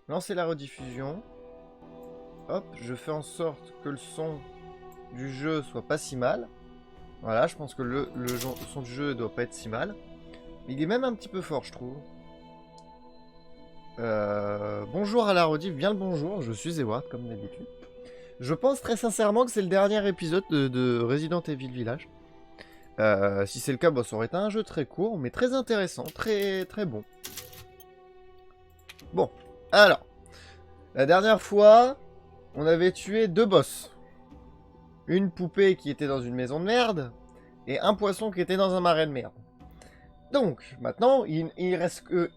Lancer la rediffusion. Hop, je fais en sorte que le son du jeu soit pas si mal. Voilà, je pense que le son du jeu doit pas être si mal. Il est même un petit peu fort, je trouve. Bonjour à la rediff, bien le bonjour, je suis Eward, comme d'habitude. Je pense très sincèrement que c'est le dernier épisode de Resident Evil Village. Si c'est le cas, bah, ça aurait été un jeu très court, mais très intéressant, très très bon. Bon, alors, la dernière fois, on avait tué 2 boss. Une poupée qui était dans une maison de merde, et un poisson qui était dans un marais de merde. Donc, maintenant, il reste que...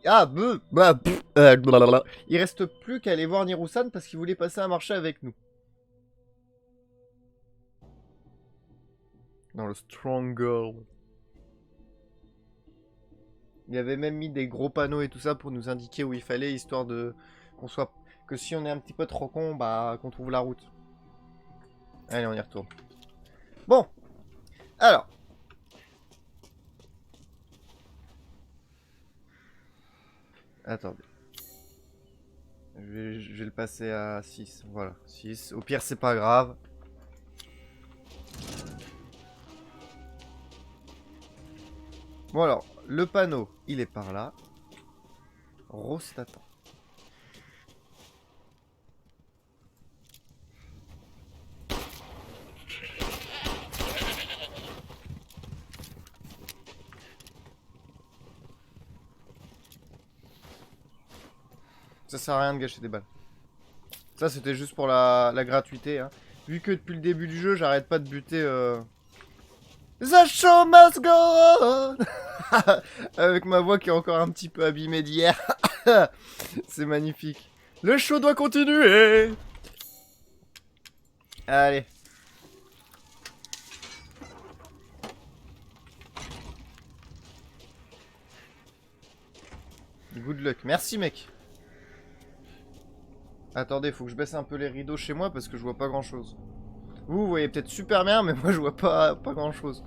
il reste plus qu'à aller voir Nirusan parce qu'il voulait passer un marché avec nous. Dans le Stronghold. Il avait même mis des gros panneaux et tout ça pour nous indiquer où il fallait, histoire de... qu'on soit... que si on est un petit peu trop con, bah, qu'on trouve la route. Allez, on y retourne. Bon. Alors. Attendez. Je vais le passer à 6. Voilà, 6. Au pire, c'est pas grave. Bon alors, le panneau, il est par là. Rose t'attend. Ça sert à rien de gâcher des balles. Ça, c'était juste pour la gratuité. Hein. Vu que depuis le début du jeu, j'arrête pas de buter... The show must go on. Avec ma voix qui est encore un petit peu abîmée d'hier. C'est magnifique. Le show doit continuer. Allez. Good luck. Merci, mec. Attendez, faut que je baisse un peu les rideaux chez moi parce que je vois pas grand chose. Vous voyez peut-être super bien, mais moi je vois pas grand chose.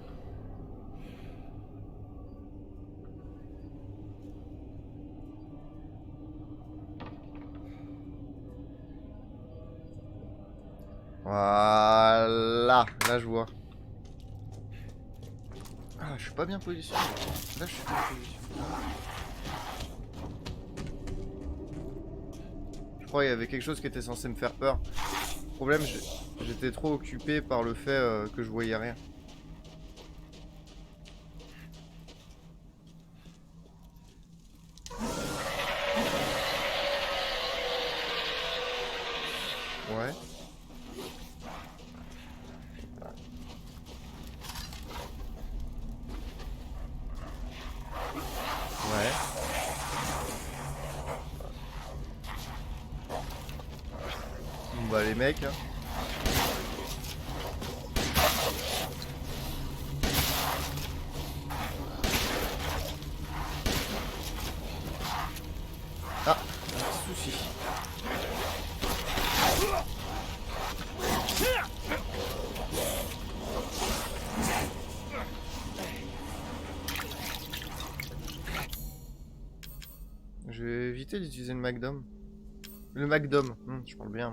Voilà, là je vois. Ah, je suis pas bien positionné. Là je suis bien positionné. Je crois qu'il y avait quelque chose qui était censé me faire peur. Le problème, j'étais trop occupé par le fait que je voyais rien. Ouais. Ouais. Bon bah les mecs... Hein. Ah, un petit souci. Je vais éviter d'utiliser le MacDom. Le MacDom, je parle bien.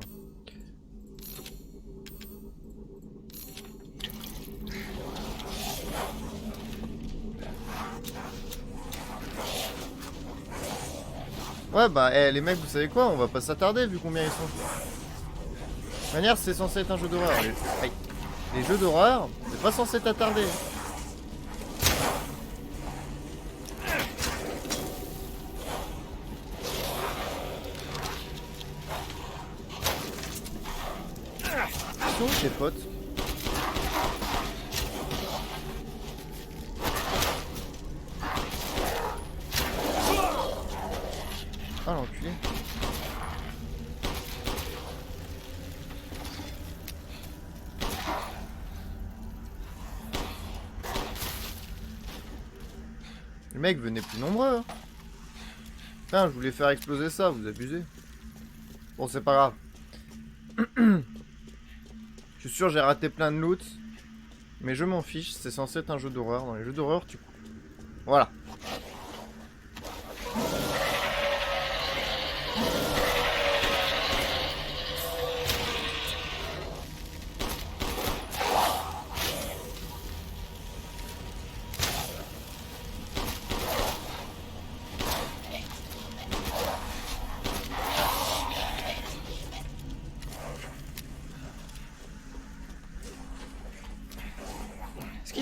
Ouais bah les mecs vous savez quoi, on va pas s'attarder vu combien ils sont. De toute manière c'est censé être un jeu d'horreur. Les jeux d'horreur, c'est pas censé t'attarder. Ils sont où tes potes? Ah l'enculé. Les mecs venaient plus nombreux. Hein. Putain, je voulais faire exploser ça, vous abusez. Bon, c'est pas grave. Je suis sûr, j'ai raté plein de loot. Mais je m'en fiche, c'est censé être un jeu d'horreur. Dans les jeux d'horreur, tu... Voilà.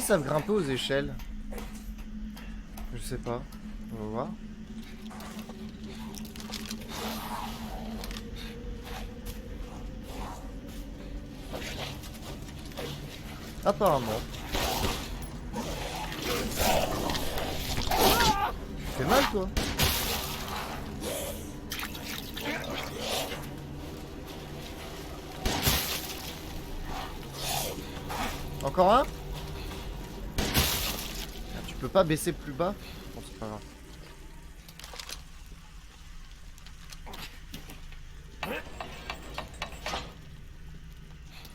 savent grimper aux échelles? Je sais pas. On va voir. Apparemment. Tu fais mal, toi? Encore un? Tu peux pas baisser plus bas? Bon, c'est pas grave.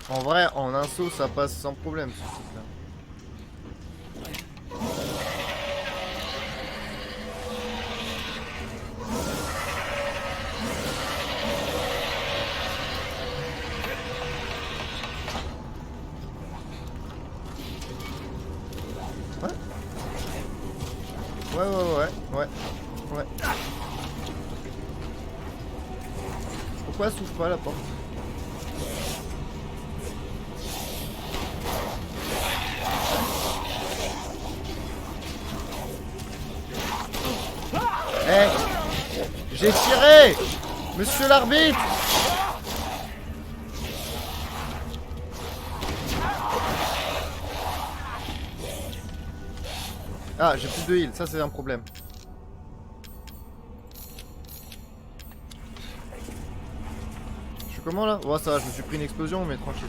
En vrai, en un saut, ça passe sans problème, ce truc-là. Ouais. Pourquoi elle s'ouvre pas la porte? Eh, j'ai tiré, monsieur l'arbitre. Ah, j'ai plus de heal, ça c'est un problème. Je fais comment là? Oh ça va, je me suis pris une explosion mais tranquille.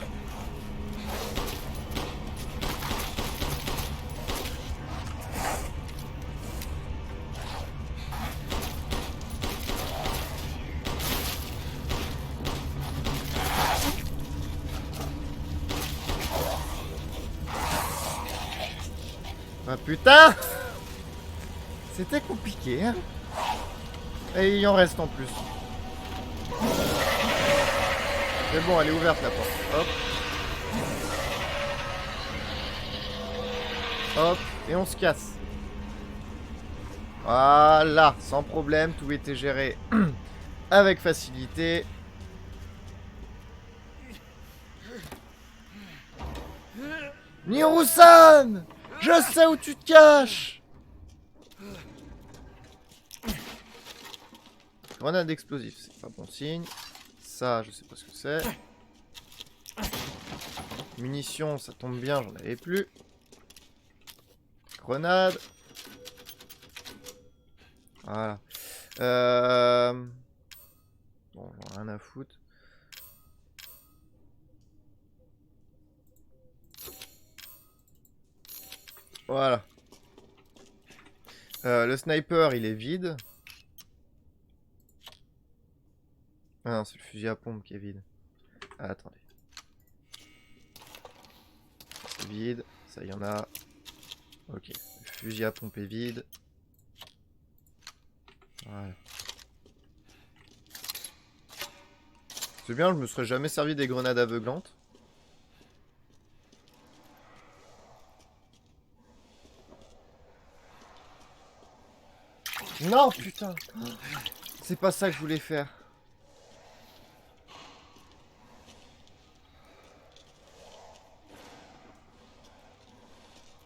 Ah putain! C'était compliqué, hein? Et il en reste en plus. Mais bon, elle est ouverte la porte. Hop. Hop. Et on se casse. Voilà. Sans problème, tout était géré avec facilité. Niro-san! Je sais où tu te caches! Grenade explosive, c'est pas bon signe. Ça, je sais pas ce que c'est. Munitions, ça tombe bien, j'en avais plus. Grenade. Voilà. Bon, j'en ai rien à foutre. Voilà. Le sniper, il est vide. Ah non, c'est le fusil à pompe qui est vide. Ah, attendez. C'est vide. Ça, il y en a. Ok. Le fusil à pompe est vide. Voilà. C'est bien, je me serais jamais servi des grenades aveuglantes. Non, putain! C'est pas ça que je voulais faire.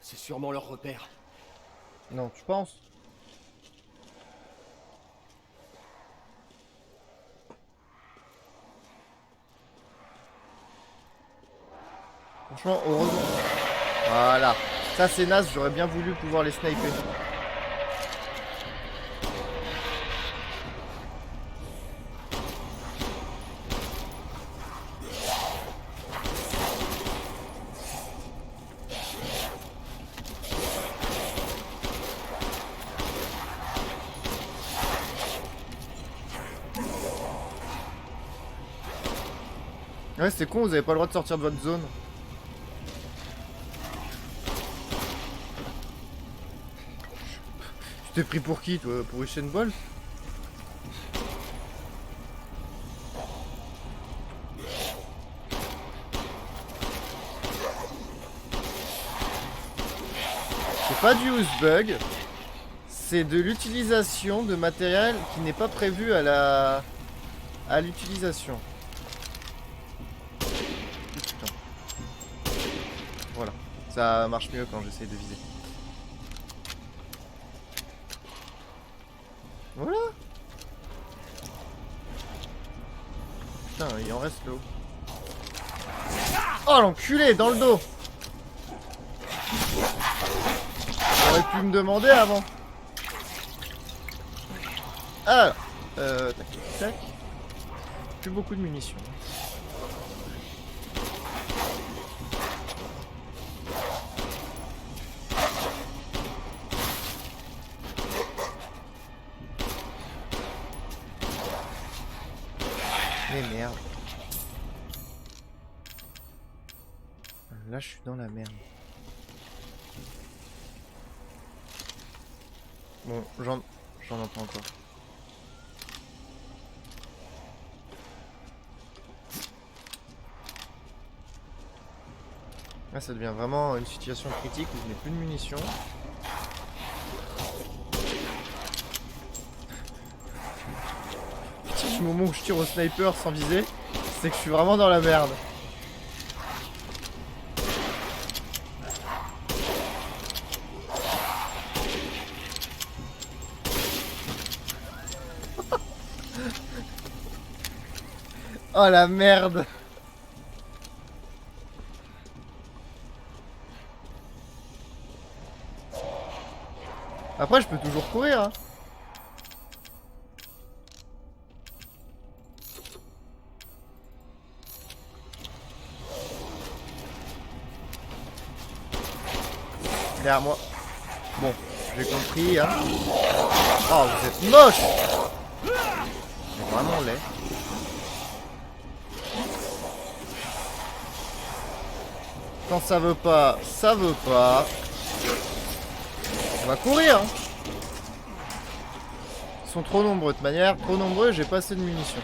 C'est sûrement leur repère. Non, tu penses? Franchement, heureusement. Voilà. Ça, c'est naze, j'aurais bien voulu pouvoir les sniper. Ouais, c'est con, vous avez pas le droit de sortir de votre zone. Tu t'es pris pour qui, toi? Pour Usain Bolt? C'est pas du use bug. C'est de l'utilisation de matériel qui n'est pas prévu à l'utilisation. Voilà. Ça marche mieux quand j'essaye de viser. Voilà. Putain, il en reste là-haut. Oh l'enculé, dans le dos. J'aurais pu me demander avant. Alors, tac, tac. Plus beaucoup de munitions. Mais merde. Là, je suis dans la merde. Bon, j'en entends encore. Là, ça devient vraiment une situation critique où je n'ai plus de munitions. Du moment où je tire au sniper sans viser, c'est que je suis vraiment dans la merde. Oh la merde. Après je peux toujours courir hein. Derrière moi. Bon, j'ai compris hein. Oh vous êtes moche. C'est vraiment laid. Quand ça veut pas, ça veut pas. On va courir hein. Ils sont trop nombreux de toute manière, trop nombreux, j'ai pas assez de munitions.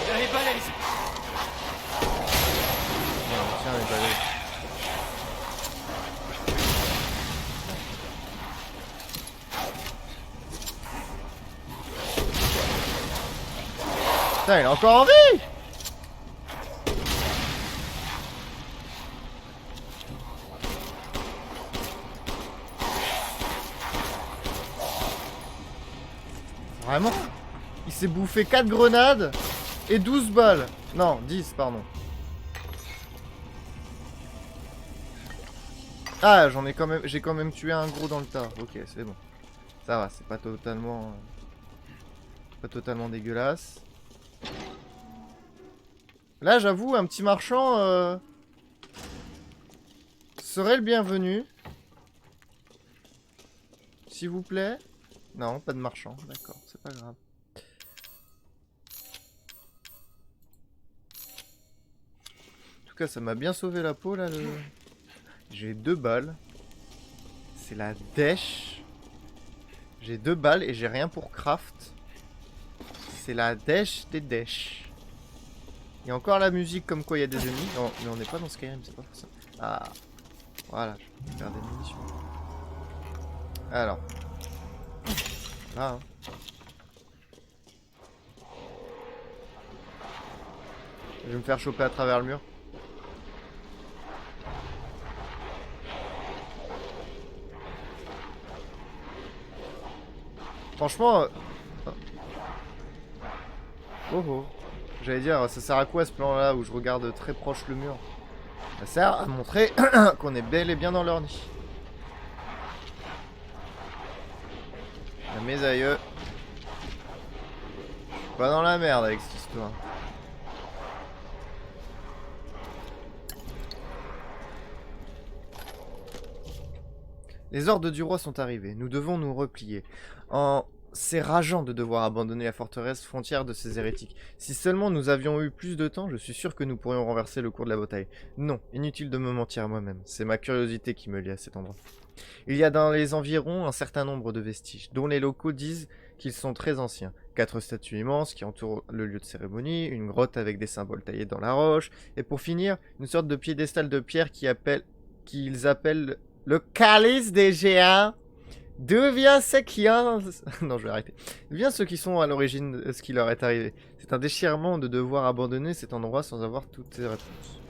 Tiens les balais. Putain, il est encore en vie! Vraiment? Il s'est bouffé 4 grenades et 12 balles. Non, 10, pardon. Ah, j'ai quand même tué un gros dans le tas. Ok, c'est bon. Ça va, c'est pas totalement dégueulasse. Là, j'avoue, un petit marchand serait le bienvenu. S'il vous plaît. Non, pas de marchand. D'accord, c'est pas grave. En tout cas, ça m'a bien sauvé la peau, là. J'ai 2 balles. C'est la dèche. J'ai 2 balles et j'ai rien pour craft. C'est la dèche des dèches. Il y a encore la musique comme quoi il y a des ennemis. Non, mais on n'est pas dans Skyrim, c'est pas pour ça. Ah, voilà, je vais faire des munitions. Alors. Là, hein. Je vais me faire choper à travers le mur. Franchement... Oh oh. J'allais dire, ça sert à quoi ce plan là où je regarde très proche le mur? Ça sert à montrer qu'on est bel et bien dans leur nid. Mes aïeux. Je suis pas dans la merde avec cette histoire. Les ordres du roi sont arrivés. Nous devons nous replier. C'est rageant de devoir abandonner la forteresse frontière de ces hérétiques. Si seulement nous avions eu plus de temps, je suis sûr que nous pourrions renverser le cours de la bataille. Non, inutile de me mentir à moi-même. C'est ma curiosité qui me lie à cet endroit. Il y a dans les environs un certain nombre de vestiges, dont les locaux disent qu'ils sont très anciens. 4 statues immenses qui entourent le lieu de cérémonie, une grotte avec des symboles taillés dans la roche, et pour finir, une sorte de piédestal de pierre qu'ils appellent le calice des géants. Deviens ceux qui ont... Non, je vais arrêter. Deviens ceux qui sont à l'origine de ce qui leur est arrivé. C'est un déchirement de devoir abandonner cet endroit sans avoir toutes ces réponses.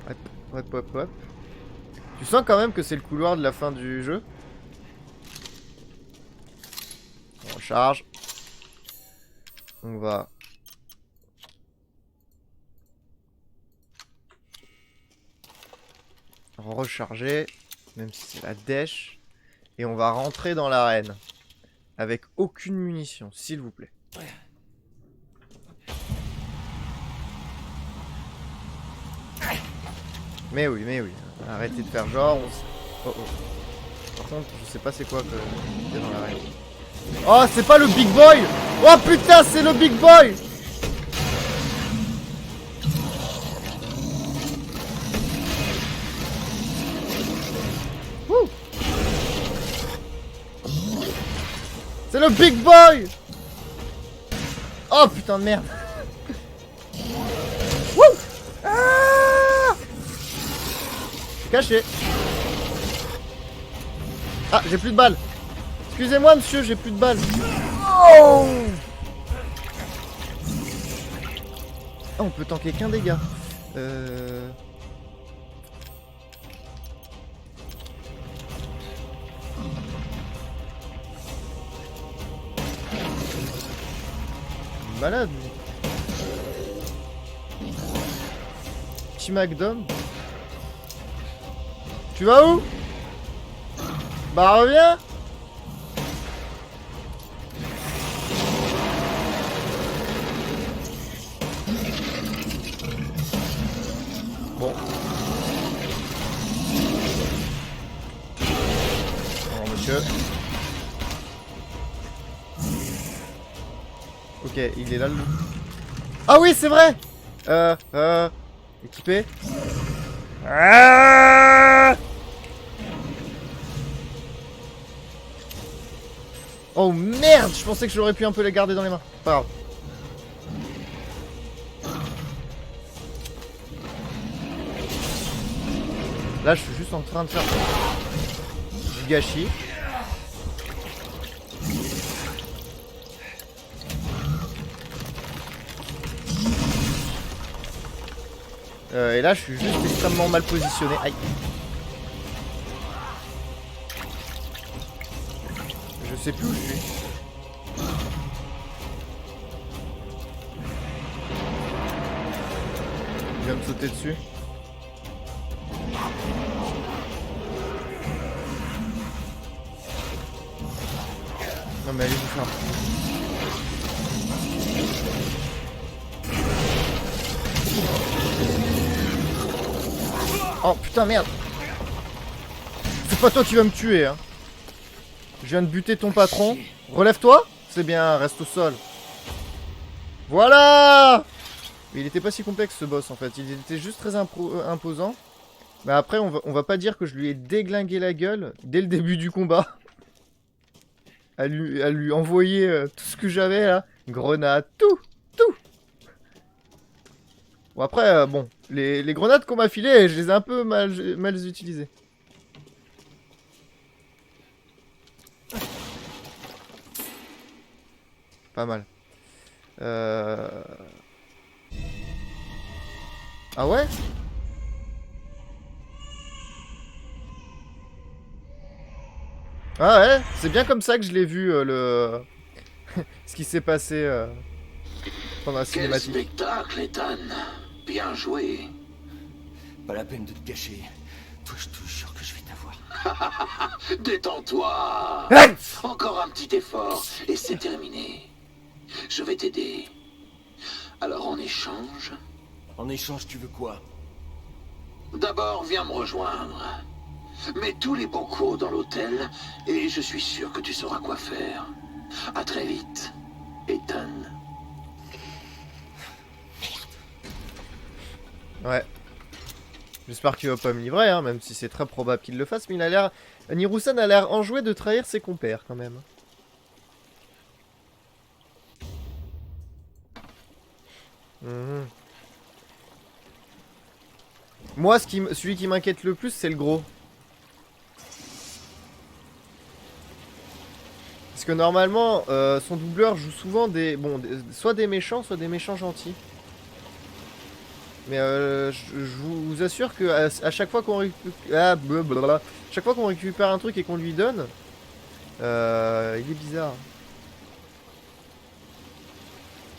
Hop, hop, hop, hop. Tu sens quand même que c'est le couloir de la fin du jeu? On recharge. On va... recharger, même si c'est la dèche. Et on va rentrer dans l'arène. Avec aucune munition, s'il vous plaît. Mais oui, mais oui. Arrêtez de faire genre. Oh oh. Par contre, je sais pas c'est quoi qu'il y a dans l'arène. Oh, c'est pas le Big Boy! Oh putain, c'est le Big Boy! Wouh! C'est le Big Boy! Oh putain de merde! Wouh! Ah! Je suis caché. Ah, j'ai plus de balles. Excusez-moi, monsieur, j'ai plus de balles. Oh! Ah, on peut tanker qu'un dégât. Malade. Petit McDom. Tu vas où? Bah reviens. Bon. Alors monsieur. Ok, il est là le loup. Ah oui, c'est vrai. Équipé. Ah! Oh merde, je pensais que j'aurais pu un peu les garder dans les mains. Pas grave. Là, je suis juste en train de faire du gâchis. Et là, je suis juste extrêmement mal positionné. Aïe. Je sais plus où je suis. Il vient me sauter dessus. Non mais allez vous faire. Oh putain merde. C'est pas toi qui vas me tuer hein. Je viens de buter ton patron. Relève-toi. C'est bien, reste au sol. Voilà. Mais il était pas si complexe ce boss en fait. Il était juste très imposant. Mais après on va pas dire que je lui ai déglingué la gueule dès le début du combat. À lui envoyer tout ce que j'avais là. Grenades, tout. Bon après, bon, les grenades qu'on m'a filées, je les ai un peu mal utilisées. Pas mal. Ah ouais? Ah ouais? C'est bien comme ça que je l'ai vu, ce qui s'est passé pendant la cinématique. Quel spectacle, Ethan. Bien joué. Pas la peine de te cacher. Toi, je te jure que je vais t'avoir. Détends-toi. Hey! Encore un petit effort et c'est terminé. Je vais t'aider. Alors en échange, En échange, tu veux quoi? d'abord viens me rejoindre. Mets tous les bocaux dans l'hôtel et je suis sûr que tu sauras quoi faire. À très vite, Ethan. Ouais. J'espère qu'il va pas me livrer, hein, même si c'est très probable qu'il le fasse, mais il a l'air... Nirousan a l'air enjoué de trahir ses compères, quand même. Moi, celui qui m'inquiète le plus, c'est le gros. Parce que normalement, son doubleur joue souvent des... Bon, soit des méchants gentils. Mais je vous assure que à chaque fois qu'on chaque fois qu'on récupère un truc et qu'on lui donne, il est bizarre.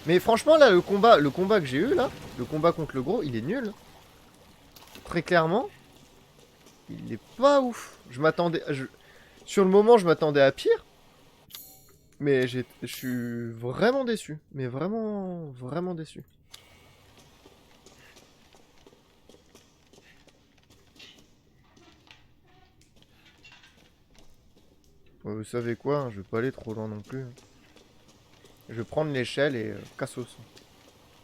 Mais franchement là, le combat que j'ai eu là, le combat contre le gros, il est nul. Très clairement, il est pas ouf. Sur le moment, je m'attendais à pire. Mais je suis vraiment déçu. Mais vraiment, vraiment déçu. Vous savez quoi, hein, je vais pas aller trop loin non plus. Je vais prendre l'échelle et cassos.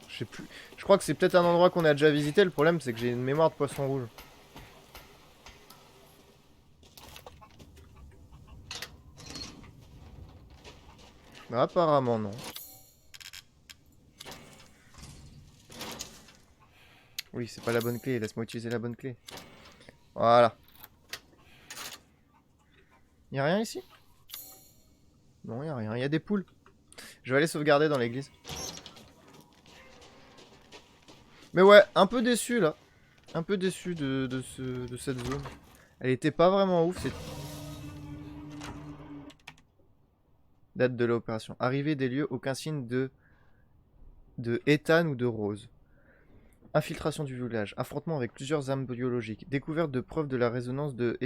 Je sais plus. Je crois que c'est peut-être un endroit qu'on a déjà visité. Le problème, c'est que j'ai une mémoire de poisson rouge. Bah, apparemment, non. Oui, c'est pas la bonne clé. Laisse-moi utiliser la bonne clé. Voilà. Y'a rien ici? Non, y'a rien. Y'a des poules. Je vais aller sauvegarder dans l'église. Mais ouais, un peu déçu là. Un peu déçu de cette zone. Elle était pas vraiment ouf. Date de l'opération. Arrivée des lieux, aucun signe de Ethan ou de Rose. Infiltration du village. Affrontement avec plusieurs armes biologiques. Découverte de preuves de la résonance de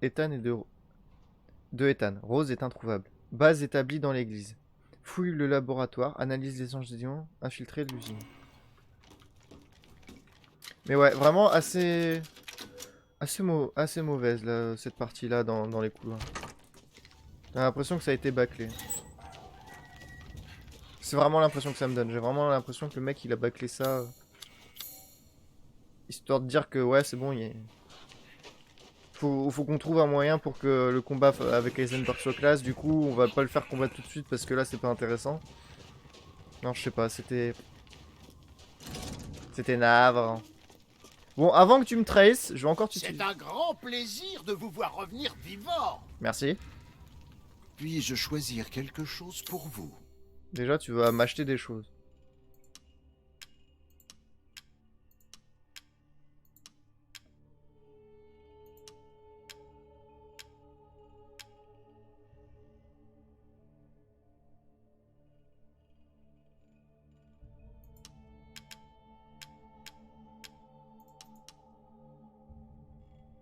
Ethan et de Ethan. Rose est introuvable. Base établie dans l'église. Fouille le laboratoire. Analyse les échantillons. Infiltrer l'usine. Mais ouais, vraiment assez mauvaise là, cette partie-là dans les couloirs. J'ai l'impression que ça a été bâclé. C'est vraiment l'impression que ça me donne. J'ai vraiment l'impression que le mec il a bâclé ça. Histoire de dire que ouais, c'est bon, faut qu'on trouve un moyen pour que le combat avec Heisenberg soit classe. Du coup, on va pas le faire combattre tout de suite parce que là c'est pas intéressant. Non, je sais pas, c'était navrant. Bon, avant que tu me trahisses, je vais encore C'est un grand plaisir de vous voir revenir vivant. Merci. Puis-je choisir quelque chose pour vous? Déjà, tu vas m'acheter des choses.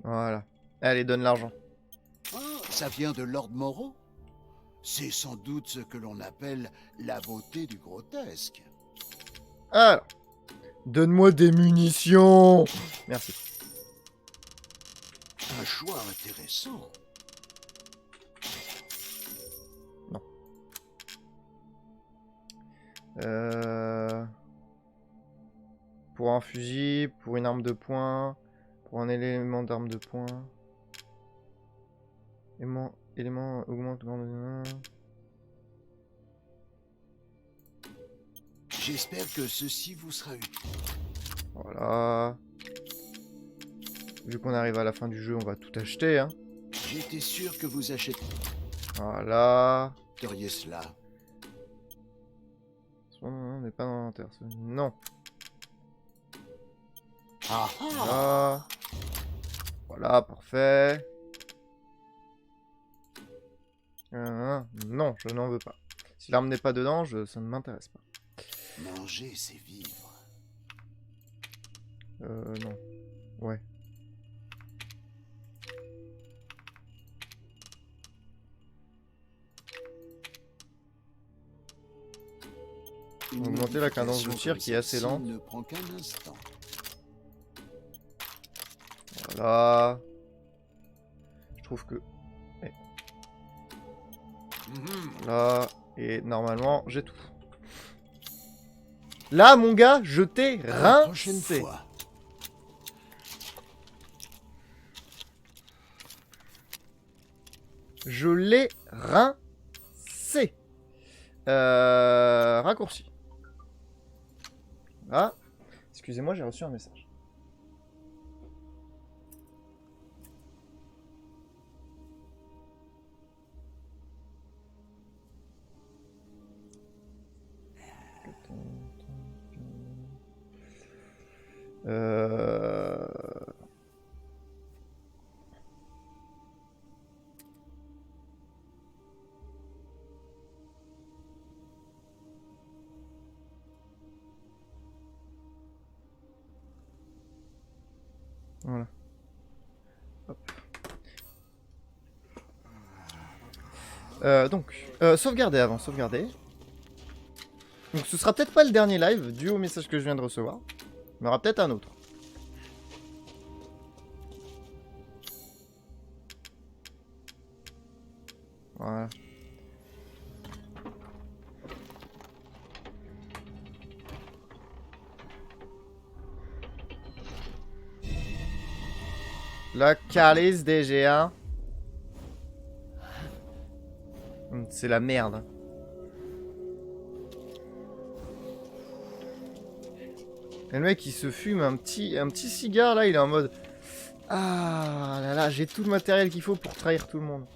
Voilà. Allez, donne l'argent. Ah, ça vient de Lord Moreau? C'est sans doute ce que l'on appelle la beauté du grotesque. Alors, donne-moi des munitions. Merci. Un choix intéressant. Non. Pour un fusil, pour une arme de poing, pour un élément d'arme de poing. Élément augmente grande. J'espère que ceci vous sera utile. Voilà. Vu qu'on arrive à la fin du jeu, on va tout acheter, hein. J'étais sûr que vous Voilà. achèteriez cela. On n'est pas dans l'inventaire. Non. Ah ah! Voilà. Voilà, parfait. Non, je n'en veux pas. Si l'arme n'est pas dedans, ça ne m'intéresse pas. Manger, c'est vivre. Non. Ouais. Une Augmenter la cadence de modification tir qui est assez comme lente. celle-ci ne prend qu'un instant. Voilà. Je trouve que... Là, et normalement, j'ai tout. Là, mon gars, je t'ai À la prochaine rincé. fois. Je l'ai rincé. Raccourci. Ah, excusez-moi, j'ai reçu un message. Voilà. Hop. Sauvegarder avant, sauvegarder. Donc ce sera peut-être pas le dernier live, dû au message que je viens de recevoir. Il y aura peut-être un autre. Voilà. La calice des géants. C'est la merde. Et le mec il se fume un petit cigare là, il est en mode ah là là, j'ai tout le matériel qu'il faut pour trahir tout le monde.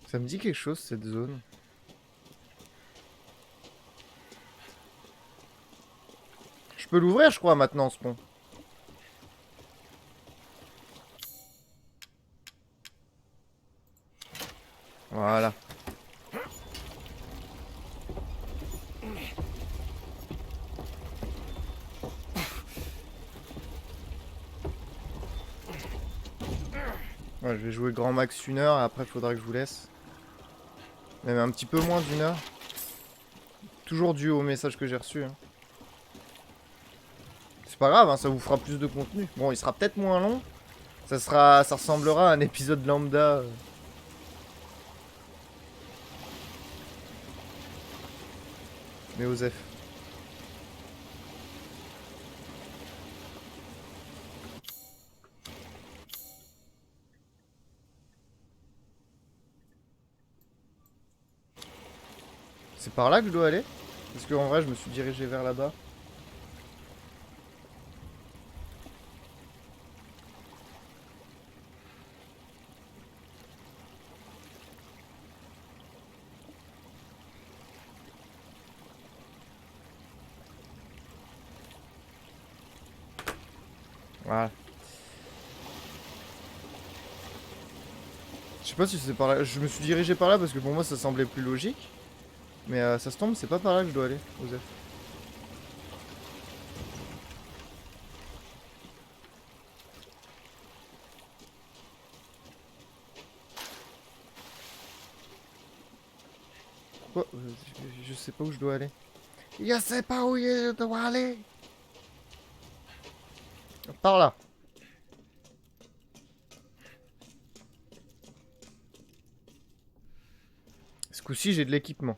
Ça me dit quelque chose cette zone. Je peux l'ouvrir je crois maintenant ce pont. Voilà. Ouais, je vais jouer grand max 1 heure et après il faudra que je vous laisse. Même un petit peu moins d'1 heure. Toujours dû au message que j'ai reçu. Hein. C'est pas grave, hein, ça vous fera plus de contenu. Bon, il sera peut-être moins long. Ça ressemblera à un épisode lambda. Mais Osef. C'est par là que je dois aller? Parce qu'en vrai, je me suis dirigé vers là-bas. Voilà. Je sais pas si c'est par là. Je me suis dirigé par là parce que pour moi ça semblait plus logique. Mais ça se tombe, c'est pas par là que je dois aller, Osef. Pourquoi je sais pas où je dois aller. Je sais pas où je dois aller. Par là. Ce coup-ci, j'ai de l'équipement.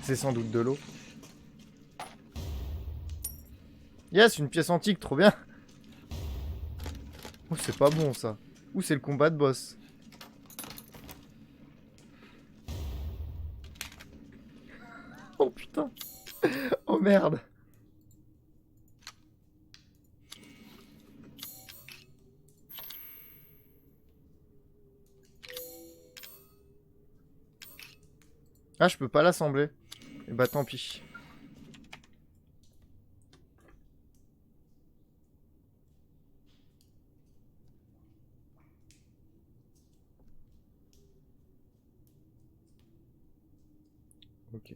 C'est sans doute de l'eau. Yes, une pièce antique, trop bien. Oh, c'est pas bon ça. Ou c'est le combat de boss. Oh putain. Oh merde. Ah, je peux pas l'assembler. Et bah tant pis. Ok.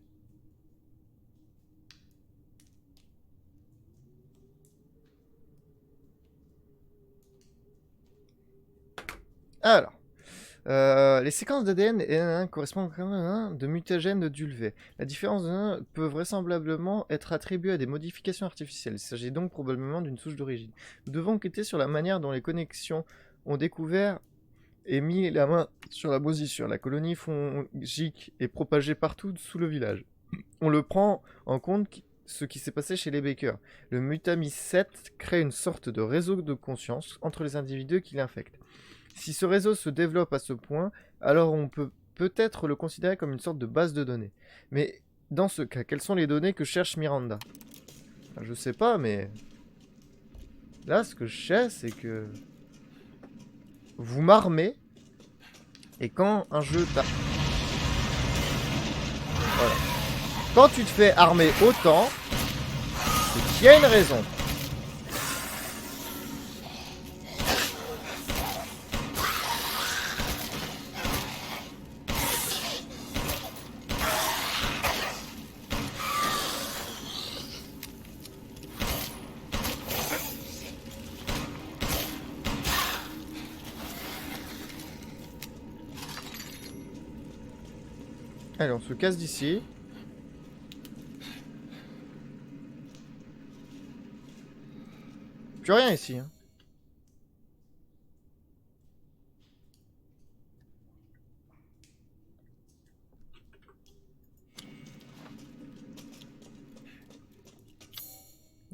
Alors. Les séquences d'ADN correspondent de mutagènes d'Ulvé. La différence peut vraisemblablement être attribuée à des modifications artificielles. Il s'agit donc probablement d'une souche d'origine. Nous devons enquêter sur la manière dont les connexions ont découvert et mis la main sur la position. La colonie fongique est propagée partout sous le village. On le prend en compte ce qui s'est passé chez les Baker. Le Mutamis-7 crée une sorte de réseau de conscience entre les individus qui l'infectent. Si ce réseau se développe à ce point, alors on peut peut-être le considérer comme une sorte de base de données. Mais dans ce cas, quelles sont les données que cherche Miranda? Je sais pas, mais... Là, ce que je sais, c'est que... Vous m'armez, et quand un jeu Voilà. Quand tu te fais armer autant, c'est qu'il y a une raison. Allez, on se casse d'ici. Plus rien ici. Hein.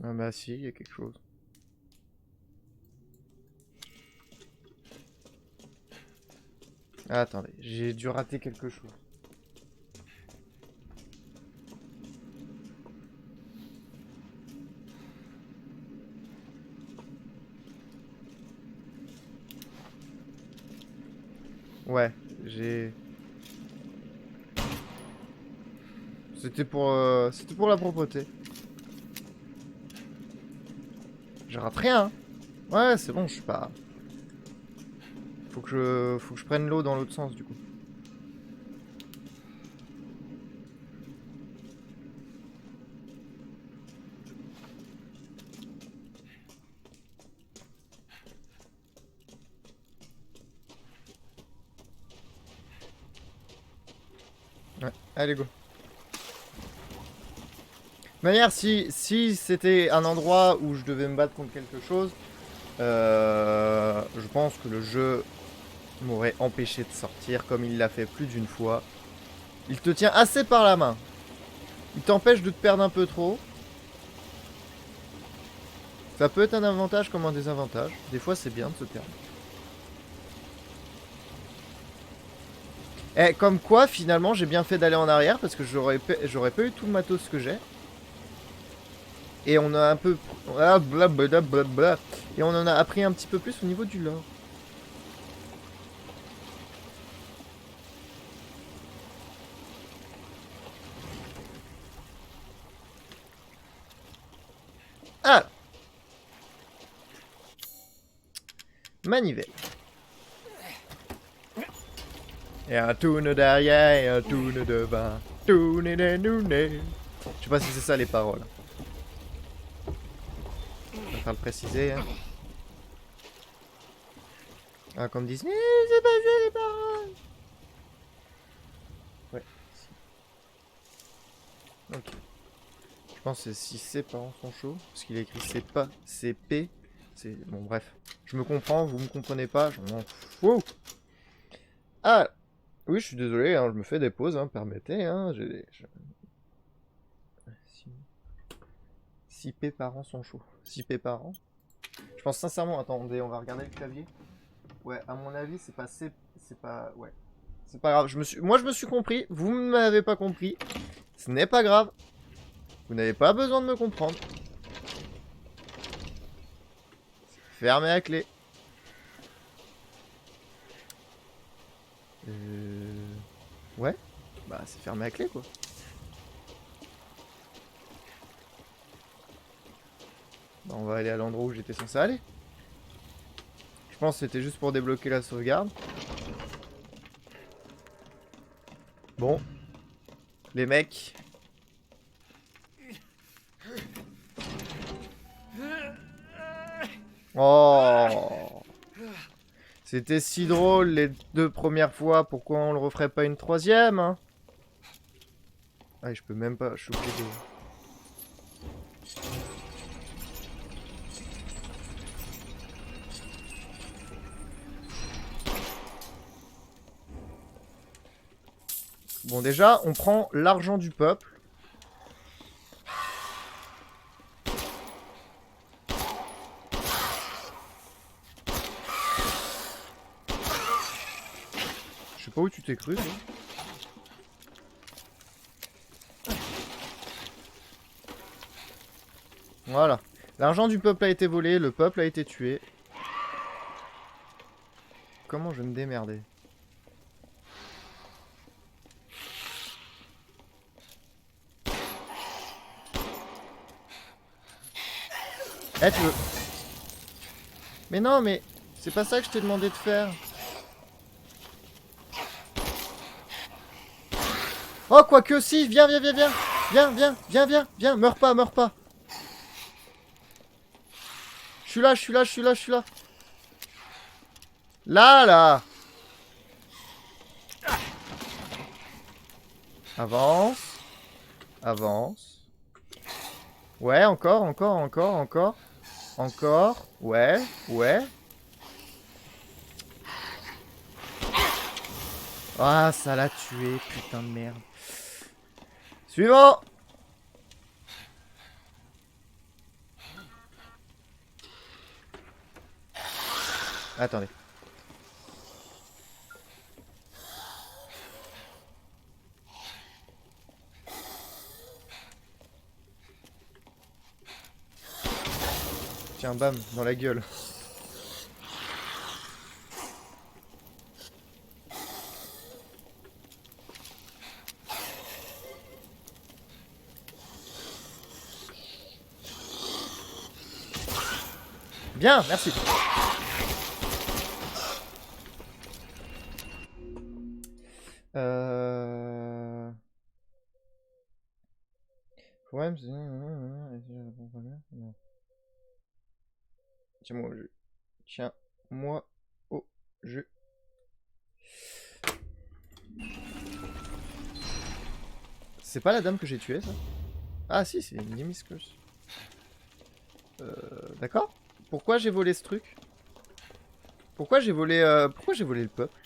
Ah bah si, il y a quelque chose. Ah, attendez, j'ai dû rater quelque chose. Ouais, j'ai... C'était pour la propreté. Je rate rien. Hein. Ouais, c'est bon, je suis pas... Faut que je prenne l'eau dans l'autre sens, du coup. Ouais, allez, go. De manière, si c'était un endroit où je devais me battre contre quelque chose, je pense que le jeu m'aurait empêché de sortir comme il l'a fait plus d'une fois. Il te tient assez par la main. Il t'empêche de te perdre un peu trop. Ça peut être un avantage comme un désavantage. Des fois, c'est bien de se perdre. Eh, comme quoi, finalement, j'ai bien fait d'aller en arrière parce que j'aurais pas eu tout le matos que j'ai. Et on a un peu... Et on en a appris un petit peu plus au niveau du lore. Ah, manivelle. Et un tourne derrière et un tourne devant. Tourne de nouné. Je sais pas si c'est ça les paroles. Je vais faire le préciser. Hein. Ah, comme disent, mais c'est pas ça les paroles. Ouais. Ok. Je pense que si ses parents sont chauds, parce qu'il a écrit c'est pas, c'est P. C'est... Bon, bref. Je me comprends, vous me comprenez pas, je m'en fous. Ah, oui, je suis désolé, hein, je me fais des pauses, hein, permettez. Hein, si P parents sont chauds. Si P parents. Je pense sincèrement, attendez, on va regarder le clavier. Ouais, à mon avis, c'est pas C, c'est pas... Ouais. C'est pas grave, moi je me suis compris, vous ne m'avez pas compris. Ce n'est pas grave. Vous n'avez pas besoin de me comprendre. Fermez la clé. Ouais. Bah c'est fermé à clé quoi. Bah, on va aller à l'endroit où j'étais censé aller. Je pense que c'était juste pour débloquer la sauvegarde. Bon. Les mecs. Oh. C'était si drôle les 2 premières fois. Pourquoi on le referait pas une 3e hein? Ah, je peux même pas. Je suis obligé de... Bon, déjà, on prend l'argent du peuple. Je sais pas où tu t'es cru, toi. Voilà. L'argent du peuple a été volé, le peuple a été tué. Comment je vais me démerder? Eh, tu veux... Mais non, mais... C'est pas ça que je t'ai demandé de faire. Oh, quoique si, viens, viens, viens, viens. Viens, viens, viens, viens, viens, meurs pas, meurs pas. Je suis là, je suis là, je suis là, je suis là. Là, là. Avance. Avance. Ouais, encore, encore, encore, encore. Encore. Ouais, ouais. Ah, ça l'a tué, putain de merde. Suivant. Attendez. Tiens, bam, dans la gueule. Bien, merci. Ouais, non. Tiens-moi au jeu. Tiens-moi au jeu. C'est pas la dame que j'ai tuée, ça? Ah si, c'est une Nemiscus. D'accord. Pourquoi j'ai volé ce truc? Pourquoi j'ai volé le peuple?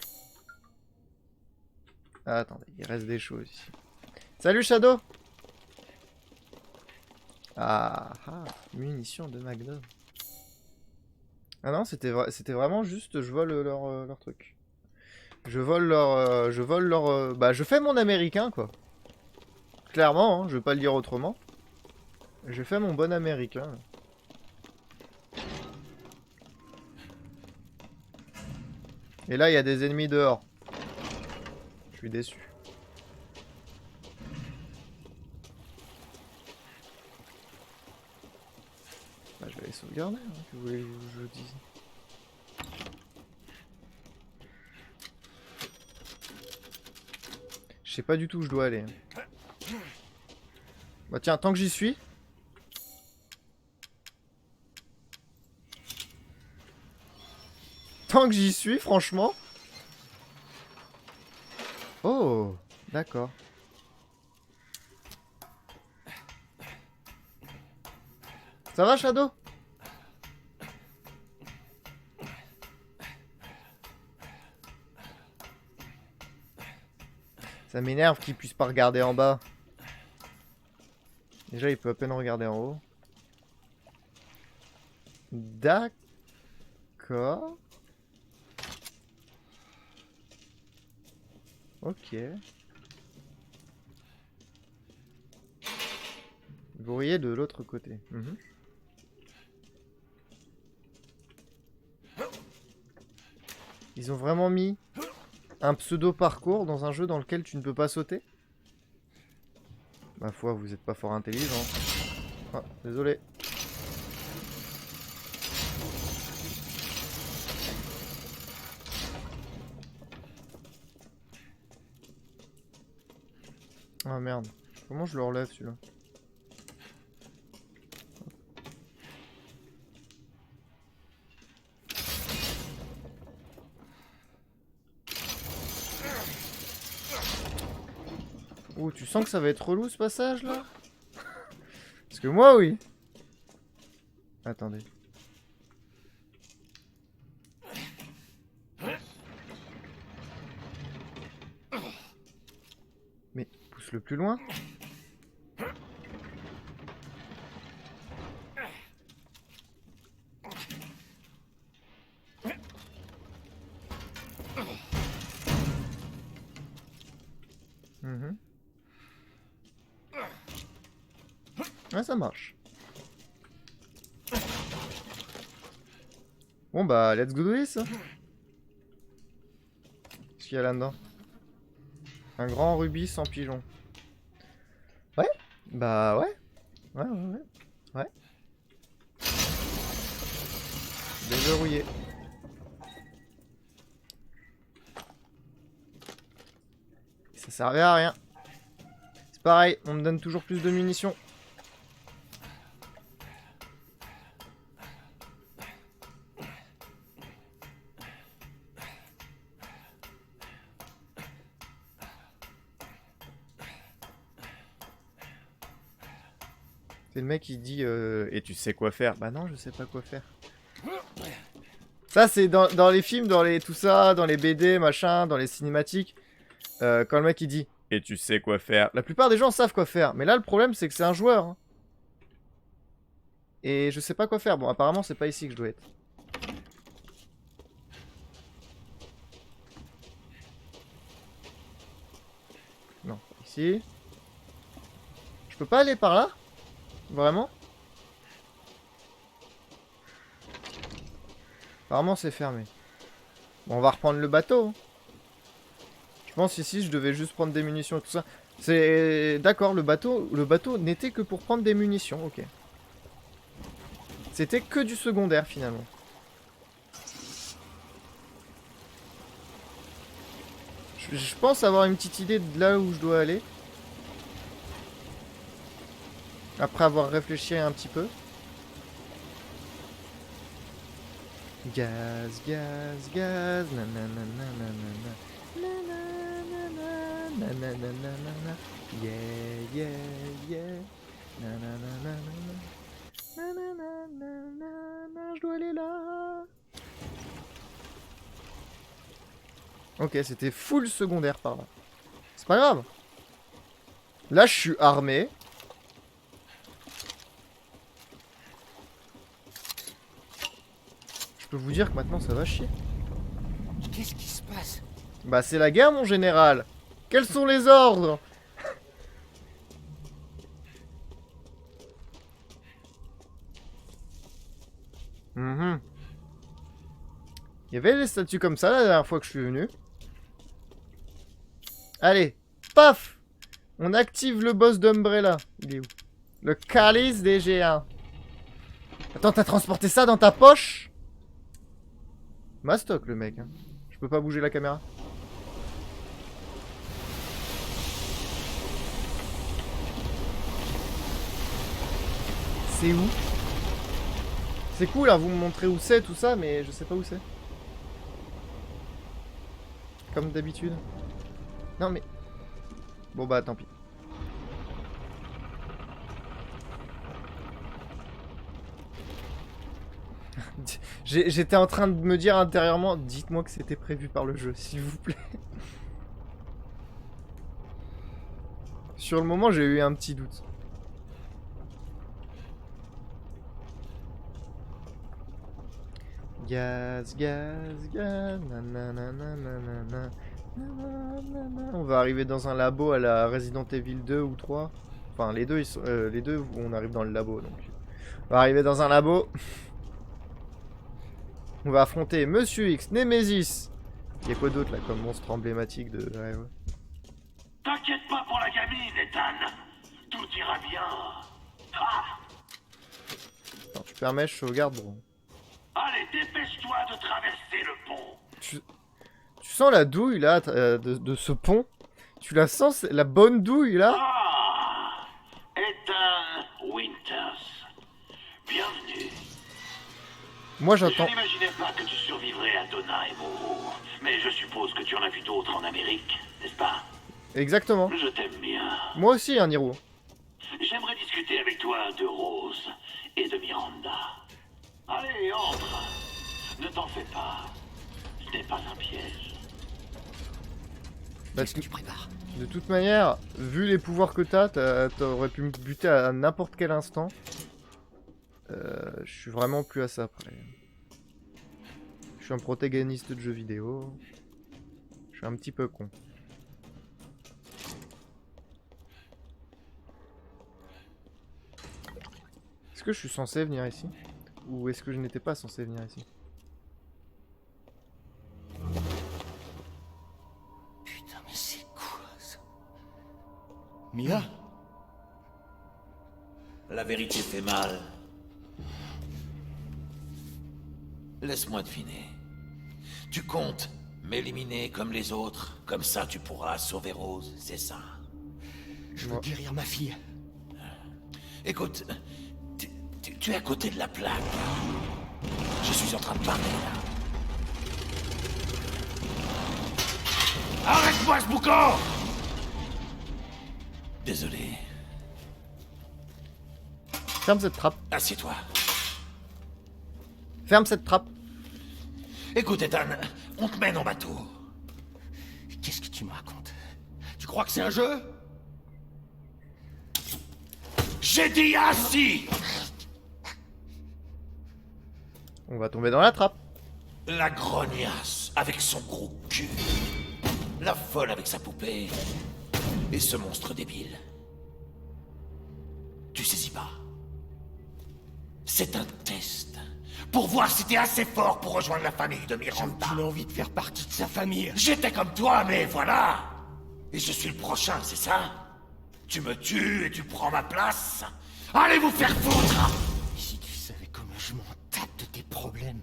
Ah, attendez, il reste des choses ici. Salut Shadow. Ah, munitions de Magnum. Ah non, c'était vraiment juste, je vole leur truc. Je vole leur... Bah, je fais mon américain, quoi. Clairement, hein, je vais pas le dire autrement. Je fais mon bon américain. Là. Et là, il y a des ennemis dehors. Je suis déçu. Bah, je vais les sauvegarder, hein, que vous voulez que je vous dise. Je sais pas du tout où je dois aller. Bah tiens, tant que j'y suis... Tant que j'y suis, franchement... Oh, d'accord. Ça va, Shadow? Ça m'énerve qu'il puisse pas regarder en bas. Déjà, il peut à peine regarder en haut. D'accord. Ok. Vous voyez de l'autre côté. Ils ont vraiment mis un pseudo-parcours dans un jeu dans lequel tu ne peux pas sauter? Ma foi, vous êtes pas fort intelligent. Ah, désolé. Ah merde. Comment je le relève celui-là? Oh, tu sens que ça va être relou ce passage là? Parce que moi oui. Attendez. Mais pousse-le plus loin. Ouais, ça marche. Bon bah, let's go this. Qu'est-ce qu'il y a là-dedans? Un grand rubis sans pigeon. Ouais. Bah ouais. Ouais. Déverrouillé. Ça servait à rien. C'est pareil, on me donne toujours plus de munitions. C'est le mec qui dit et tu sais quoi faire? Bah non, je sais pas quoi faire. Ça c'est dans les films, dans les tout ça, dans les BD, machin, dans les cinématiques. Quand le mec il dit et tu sais quoi faire? La plupart des gens savent quoi faire, mais là le problème c'est que c'est un joueur. Hein. Et je sais pas quoi faire. Bon, apparemment c'est pas ici que je dois être. Non, ici. Je peux pas aller par là? Vraiment? Apparemment c'est fermé. Bon, on va reprendre le bateau. Hein. Je pense ici je devais juste prendre des munitions et tout ça. C'est... D'accord, le bateau n'était que pour prendre des munitions, ok. C'était que du secondaire finalement. Je pense avoir une petite idée de là où je dois aller. Après avoir réfléchi un petit peu. Gaz, gaz, gaz, nanana, nanana, nanana, yeah, yeah, yeah, nanana, nanana, je dois aller là. Ok, c'était full secondaire par là. C'est pas grave. Là, je suis armé. Je peux vous dire que maintenant, ça va chier. Qu'est-ce qui se passe? Bah, c'est la guerre, mon général. Quels sont les ordres? Il y avait des statues comme ça la dernière fois que je suis venu. Allez, paf! On active le boss d'Umbrella. Il est où? Le calice des géants. Attends, t'as transporté ça dans ta poche? Mastoc le mec. Hein. Je peux pas bouger la caméra. C'est où? C'est cool, hein, vous me montrez où c'est tout ça, mais je sais pas où c'est. Comme d'habitude. Non mais... Bon bah tant pis. J'étais en train de me dire intérieurement, dites-moi que c'était prévu par le jeu, s'il vous plaît. Sur le moment, j'ai eu un petit doute. Gaz, gaz, gaz, nanana, nanana, nanana. On va arriver dans un labo à la Resident Evil 2 ou 3. Enfin, les deux, ils sont, les deux où on arrive dans le labo. Donc. On va arriver dans un labo. On va affronter Monsieur X, Nemesis. Il y a quoi d'autre là comme monstre emblématique de... Ouais, ouais. T'inquiète pas pour la gamine, Ethan. Tout ira bien. Ah! Attends, tu permets, je sauvegarde, bro. Allez, dépêche-toi de traverser le pont. Tu sens la douille là de ce pont? Tu la sens, la bonne douille là? Ah! Ethan Winters. Bienvenue. Moi Je j'entends... n'imaginais pas que tu survivrais à Donna et Moreau. Mais je suppose que tu en as vu d'autres en Amérique, n'est-ce pas? Exactement. Je t'aime bien. Moi aussi, hein, Niro. J'aimerais discuter avec toi de Rose et de Miranda. Allez, entre. Ne t'en fais pas. Ce n'est pas un piège. Bah, Qu'est-ce que tu prépares? de toute manière, vu les pouvoirs que t'aurais pu me buter à n'importe quel instant. Je suis vraiment plus à ça près. Je suis un protagoniste de jeux vidéo. Je suis un petit peu con. Est-ce que je suis censé venir ici? Ou est-ce que je n'étais pas censé venir ici? Putain, mais c'est quoi ça? Mia? La vérité fait mal. Laisse-moi deviner. Tu comptes m'éliminer comme les autres, comme ça tu pourras sauver Rose, c'est ça? Je veux guérir ma fille. Écoute, tu es à côté de la plaque. Je suis en train de parler, là. Arrête-moi ce boucan! Désolé. Ferme cette trappe. Assieds-toi. Ferme cette trappe. Écoute, Ethan, on te mène en bateau. Qu'est-ce que tu me racontes? Tu crois que c'est un jeu? J'ai dit assis! On va tomber dans la trappe. La grognasse avec son gros cul. La folle avec sa poupée. Et ce monstre débile. Tu saisis pas. C'est un test. Pour voir si t'es assez fort pour rejoindre la famille de J'ai Miranda. aucune envie de faire partie de sa famille. J'étais comme toi, mais voilà. Et je suis le prochain, c'est ça? Tu me tues et tu prends ma place? Allez vous faire foutre! Si tu savais comment je m'en tape de tes problèmes.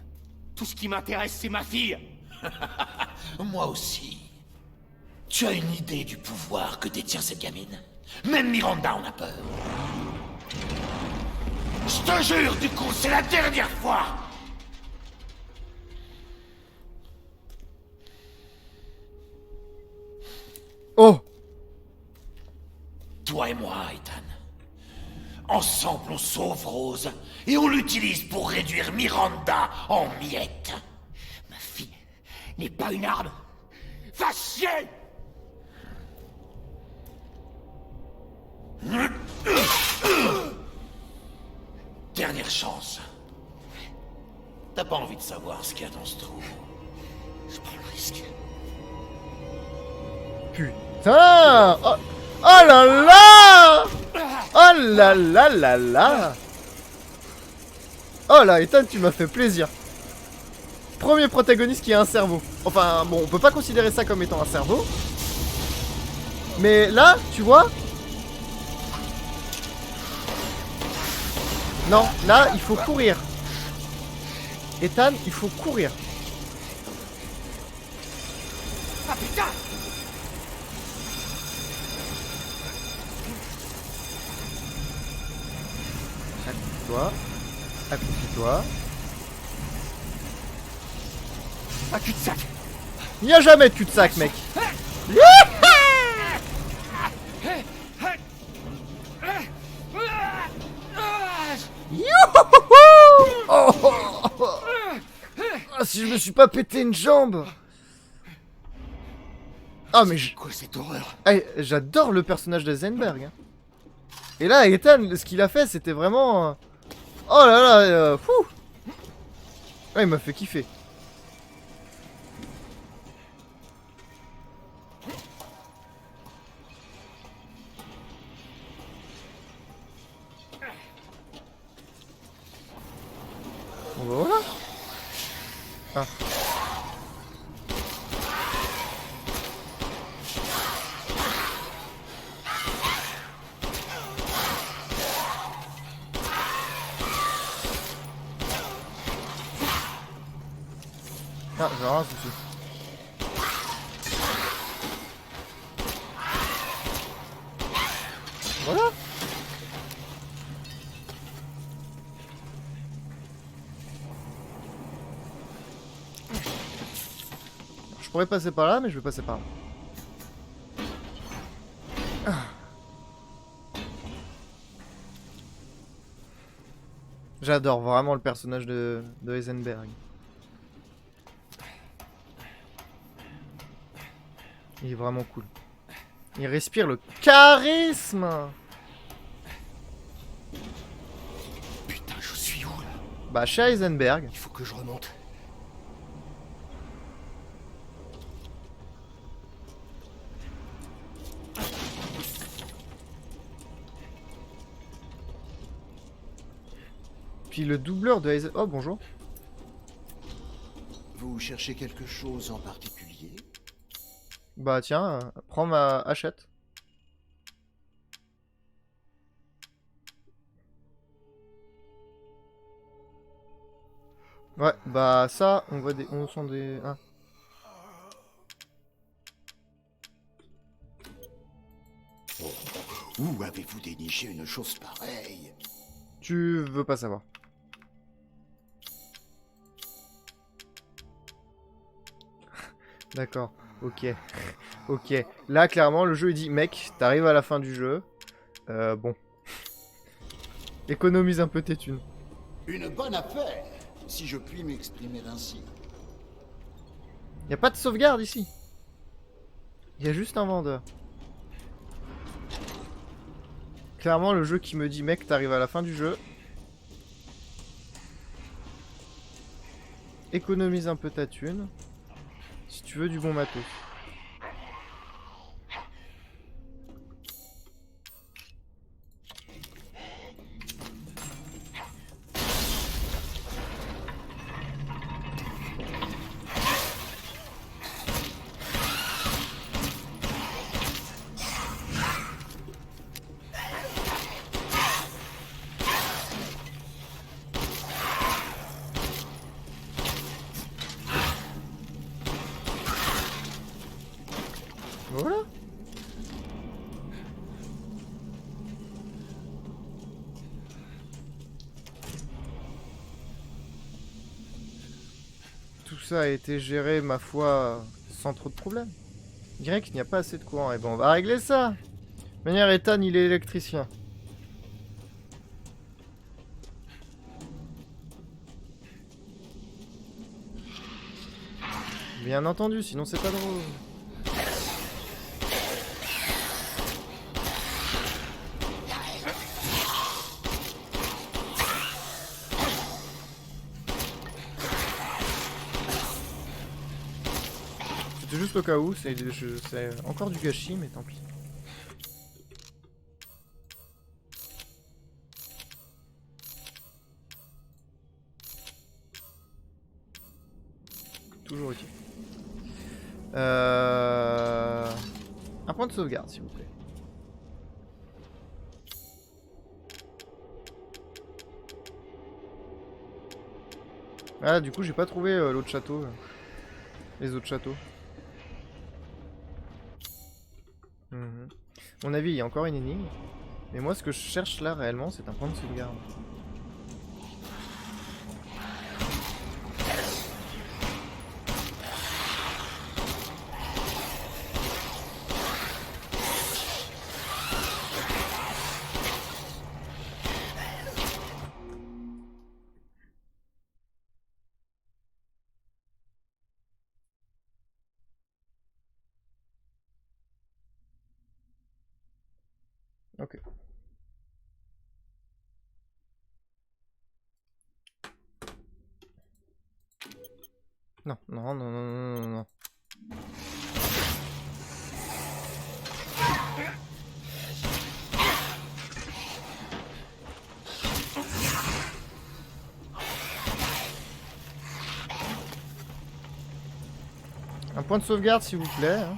Tout ce qui m'intéresse, c'est ma fille. Moi aussi. Tu as une idée du pouvoir que détient cette gamine? Même Miranda en a peur. Je te jure, du coup, c'est la dernière fois! Oh! Toi et moi, Ethan. Ensemble, on sauve Rose et on l'utilise pour réduire Miranda en miettes. Ma fille n'est pas une arme. Va chier! Dernière chance. T'as pas envie de savoir ce qu'il y a dans ce trou. Je prends le risque. Putain! Oh, oh là là! Oh là là là là! Oh là, Ethan, tu m'as fait plaisir. Premier protagoniste qui a un cerveau. Enfin, bon, on peut pas considérer ça comme étant un cerveau. Mais là, tu vois? Non, là, il faut courir. Ethan, il faut courir. Ah putain! Accroupis-toi. Accroupis-toi. Un cul-de-sac! Il n'y a jamais de cul-de-sac, mec. Youhouhou! Oh, oh, oh. Ah, si je me suis pas pété une jambe. Ah mais Quoi cette horreur? j'adore le personnage de Zenberg. Hein. Et là, Ethan, ce qu'il a fait, c'était vraiment... Oh là là, fou. Ah, il m'a fait kiffer. Bon, bah voilà. Ah. Ah, j'ai rien souci. Voilà. Je pourrais passer par là, mais je vais passer par là. Ah. J'adore vraiment le personnage de Heisenberg. Il est vraiment cool. Il respire le charisme. Putain, je suis où là? Bah, chez Heisenberg. Il faut que je remonte. Puis le doubleur de Heisenberg... Oh, bonjour. Vous cherchez quelque chose en particulier? Bah tiens, prends ma hachette. Ouais, bah ça, on voit des... On sent des... Ah. Où avez-vous déniché une chose pareille? Tu veux pas savoir. D'accord, ok. Ok. Là, clairement, le jeu, il dit, mec, t'arrives à la fin du jeu. Bon. Économise un peu tes thunes. Une bonne affaire, si je puis m'exprimer ainsi. Y a pas de sauvegarde ici. Y a juste un vendeur. Clairement, le jeu qui me dit, mec, t'arrives à la fin du jeu. Économise un peu ta thune. Si tu veux du bon matos. Voilà. Tout ça a été géré, ma foi, sans trop de problèmes. Y, il n'y a pas assez de courant. Et bon, on va régler ça. De toute manière, Ethan, il est électricien. Bien entendu, sinon c'est pas drôle. C'était juste au cas où, c'est encore du gâchis, mais tant pis. Toujours utile. Un point de sauvegarde, s'il vous plaît. Ah, du coup, j'ai pas trouvé l'autre château. Les autres châteaux. Mhm. À mon avis, il y a encore une énigme. Mais moi, ce que je cherche là, réellement, c'est un point de sauvegarde. Ok. Non, non, non, non, non, non, non. Un point de sauvegarde, s'il vous plaît. Hein.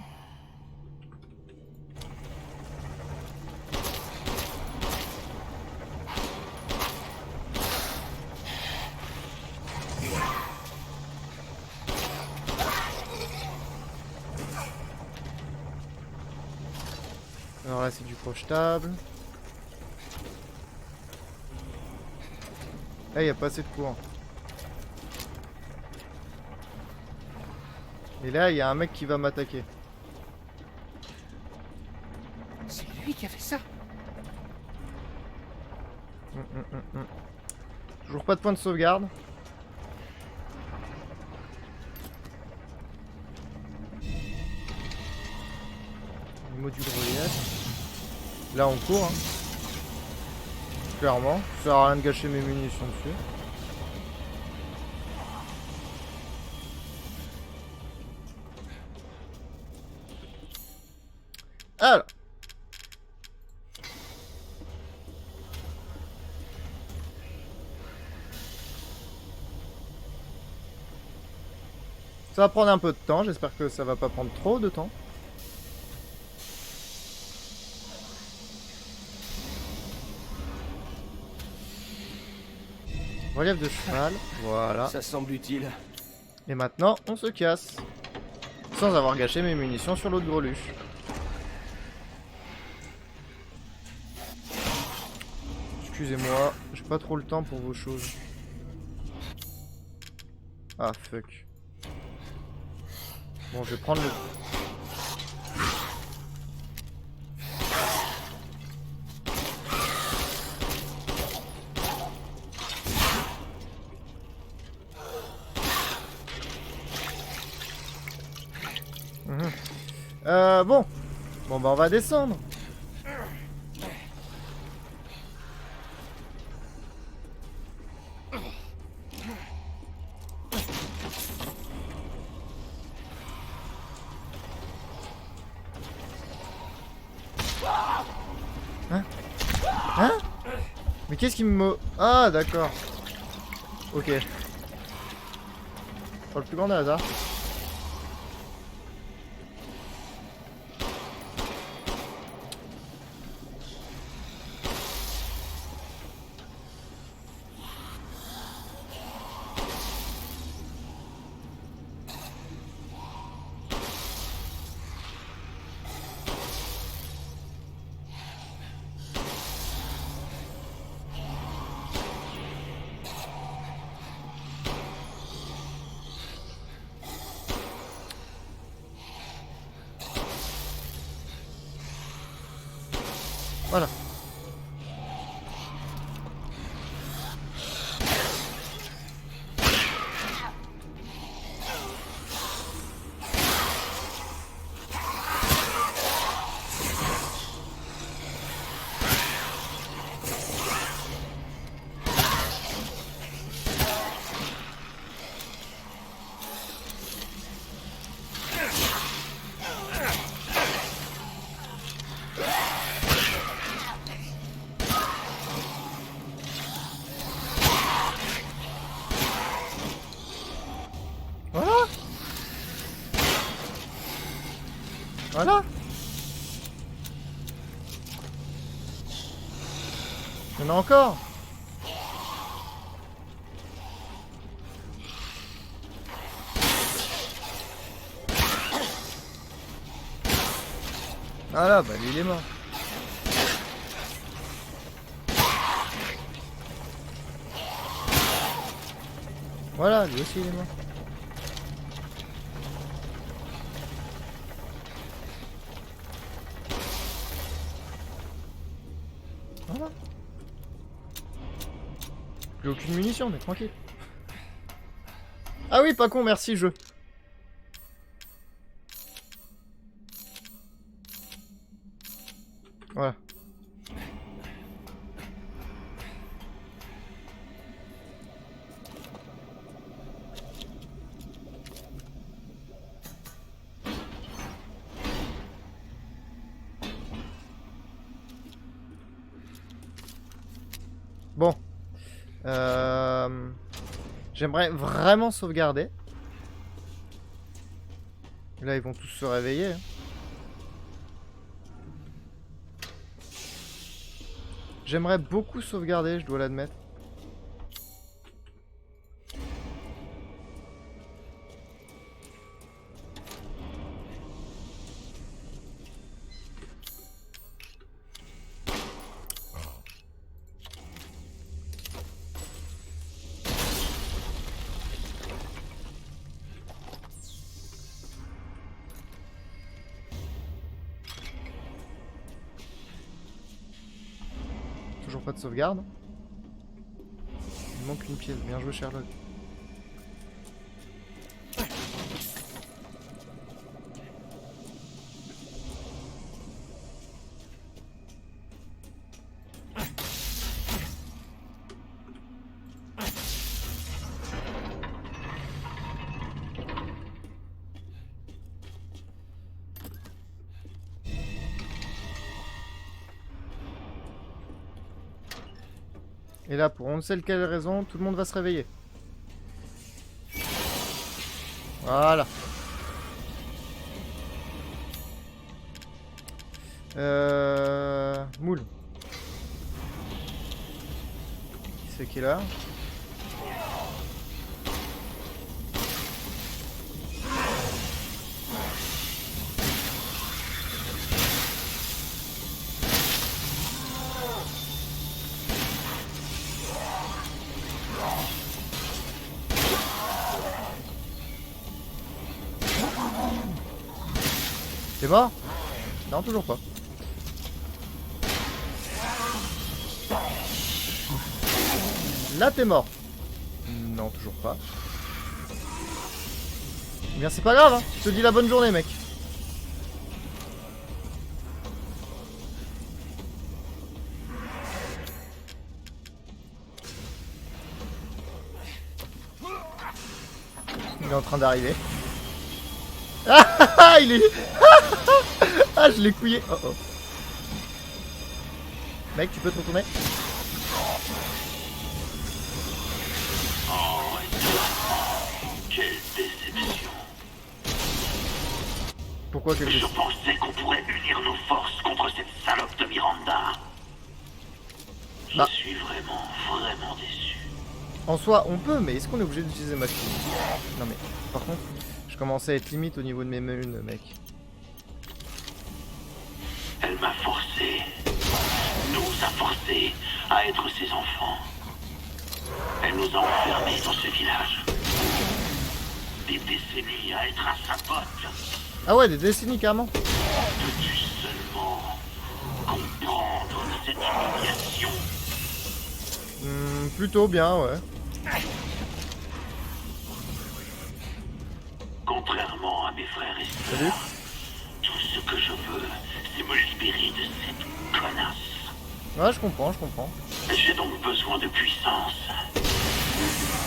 Alors là, c'est du projetable. Là, il n'y a pas assez de courant. Et là, il y a un mec qui va m'attaquer. C'est lui qui a fait ça. Toujours pas de point de sauvegarde. Les modules relief. Là, on court. Hein. Clairement. Ça sert à rien de gâcher mes munitions dessus. Alors. Ça va prendre un peu de temps, j'espère que ça va pas prendre trop de temps. Relief de cheval, voilà. Ça semble utile. Et maintenant, on se casse. Sans avoir gâché mes munitions sur l'autre greluche. Excusez-moi, j'ai pas trop le temps pour vos choses. Ah, fuck. Bon, je vais prendre le... Bon. Bon, bah on va descendre. Hein? Hein? Mais qu'est-ce qui me... Ah, d'accord. Ok. Pas le plus grand des hasards. Voilà. Voilà. Voilà. Il y en a encore. Voilà, bah lui il est mort. Voilà, lui aussi il est mort. Voilà. Plus aucune munition, mais tranquille. Ah oui, pas con, merci jeu. Voilà. Bon. J'aimerais vraiment sauvegarder. Là, ils vont tous se réveiller. Hein. J'aimerais beaucoup sauvegarder, je dois l'admettre. Toujours pas de sauvegarde. Il manque une pièce. Bien joué, Sherlock. Et là, pour on ne sait quelle raison, tout le monde va se réveiller. Voilà. Moule. Qui c'est qui est là? mort? Non, toujours pas. Là, t'es mort. Non, toujours pas. Eh bien, c'est pas grave, hein. Je te dis la bonne journée, mec. Il est en train d'arriver. Ah, il est... Ah, je l'ai couillé. Oh oh. Mec, tu peux te retourner? Quelle déception. Pourquoi quelle Je déception? pensais qu'on pourrait unir nos forces contre cette salope de Miranda. Je suis vraiment déçu. En soi, on peut, mais est-ce qu'on est obligé d'utiliser machine? Non mais, par contre, je commençais à être limite au niveau de mes menus, mec. Elle m'a forcé, nous a forcé à être ses enfants. Elle nous a enfermés dans ce village. Des décennies à être à sa pote. Ah ouais, des décennies carrément. Peux-tu seulement comprendre cette humiliation? Plutôt bien, ouais. Contrairement à mes frères et Salut. sœurs, tout ce que je veux, c'est me libérer de cette connasse. Ouais, je comprends, je comprends. J'ai donc besoin de puissance.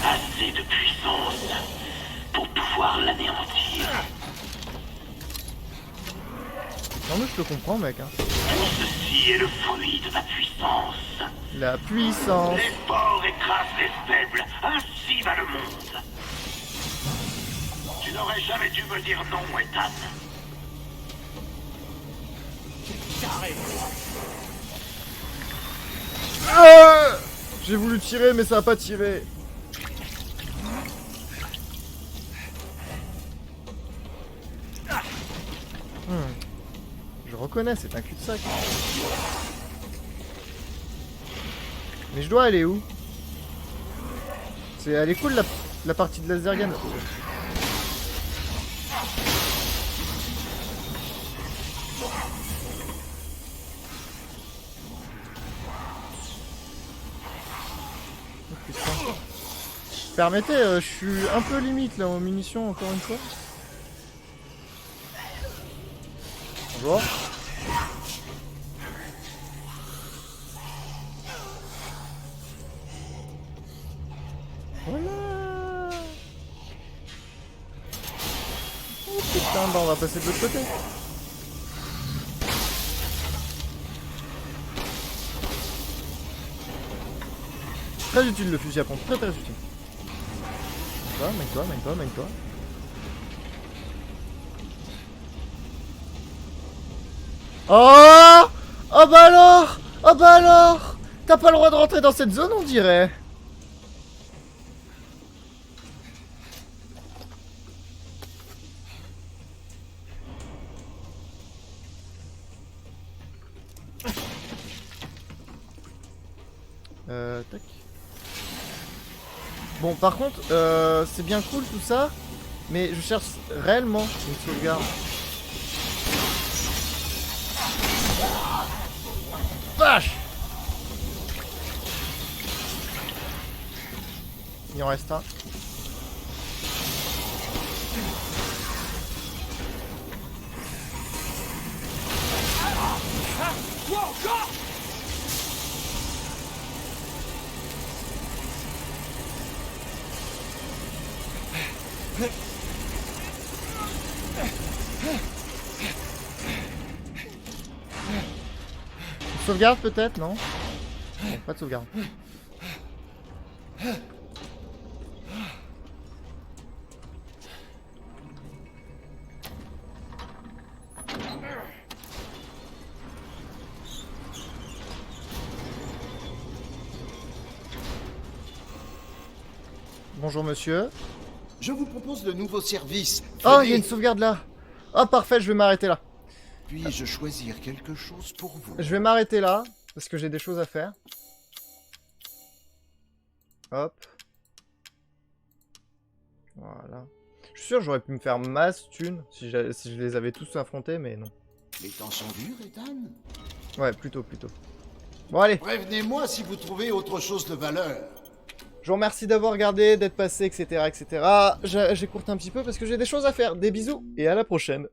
Assez de puissance pour pouvoir l'anéantir. Non mais je te comprends, mec. Hein. Tout ceci est le fruit de ma puissance. La puissance. Les forts écrasent les faibles, ainsi va le monde. Tu n'aurais jamais dû me dire non, Ethan. Ah, j'ai voulu tirer, mais ça a pas tiré. Je reconnais, c'est un cul-de-sac. Mais je dois aller où? Elle est cool la partie de Lasergun. Oh, putain. Permettez, je suis un peu limite là aux munitions encore une fois. Bonjour. Voilà. Oh putain, bah on va passer de l'autre côté. Très utile le fusil à pompe, très utile. Mène-toi. Oh! Oh bah alors! Oh bah alors! T'as pas le droit de rentrer dans cette zone, on dirait. Tac. Bon, par contre, c'est bien cool tout ça, mais je cherche réellement une sauvegarde. Vache! Il en reste un. Une sauvegarde peut-être, non? Non, pas de sauvegarde. Bonjour monsieur. Je vous propose de nouveaux services. Oh, Venez. il y a une sauvegarde là. Oh parfait, je vais m'arrêter là. Puis-je choisir quelque chose pour vous? Je vais m'arrêter là, parce que j'ai des choses à faire. Hop. Voilà. Je suis sûr, j'aurais pu me faire masse thune si je les avais tous affrontés, mais non. Les temps sont durs, Ethan. Ouais, plutôt. Bon, allez. Prévenez-moi si vous trouvez autre chose de valeur. Je vous remercie d'avoir regardé, d'être passé, etc., etc. J'écourte un petit peu parce que j'ai des choses à faire. Des bisous et à la prochaine.